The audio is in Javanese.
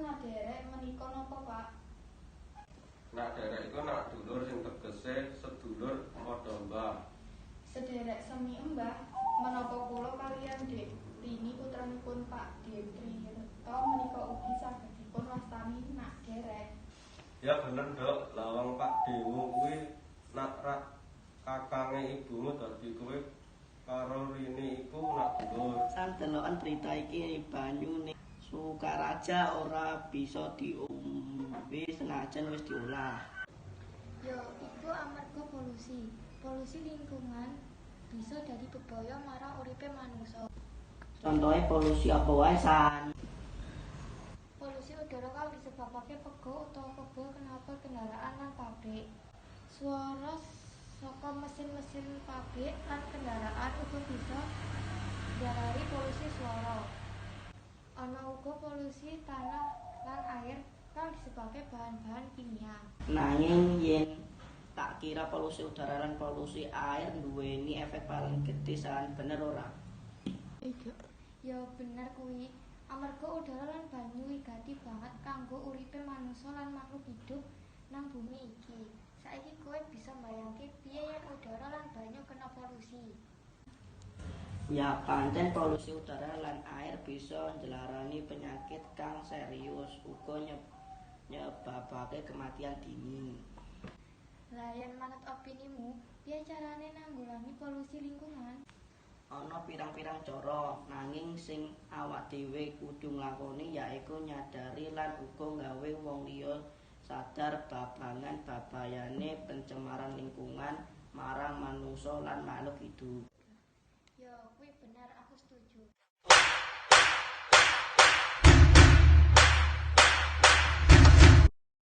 nak derek menika napa, Pak? Nak derek iku nak dulur sing tegese sedulur padha mbah. Sederek semi Mbah, menapa kula kaliyan Dik Rini putranipun Pak Detriarto menika ugi saged dipun wastani nak derek. Ya bener, Dok. Lawang Pak Dewo kuwi nak rak kakange ibumu dadi kowe karo Rini iku nak dulur. Sandelokan berita iki banyu ning Sukaraja ora bisa diombe senajan wis diolah. Ya iku amarga polusi. Polusi lingkungan bisa dadi bebaya marang uripe manungsa. Contohnya polusi apa wae San? Polusi udara kang disebabake pego utawa kebo knalpot kendaraan lan pabrik. Suara saka mesin-mesin pabrik lan kendaraan uga bisa diarani polusi suara. Ana uga polusi tanah lan air kang disebabake bahan-bahan kimia. Nanging yen tak kira polusi udara lan polusi air duweni efek paling gedhe San, bener ora? Ya bener kuwi. Amarga udara lan banyu wigati banget kanggo uripe manungsa lan makhluk hidup nang bumi iki. Saiki kowe bisa mbayangke piye yen udara lan banyu kena polusi. Ya pancen polusi udara lan air bisa njelarani penyakit kang serius, uga nyebabake kematian dini. Lah yen manut opinimu, piye carane nanggulangi polusi lingkungan? Ana pirang-pirang cara, nanging sing awak dhewe kudu nglakoni yaiku nyadari lan uga nggawe wong liya sadar babagan babayane pencemaran lingkungan marang manungsa lan makhluk hidup.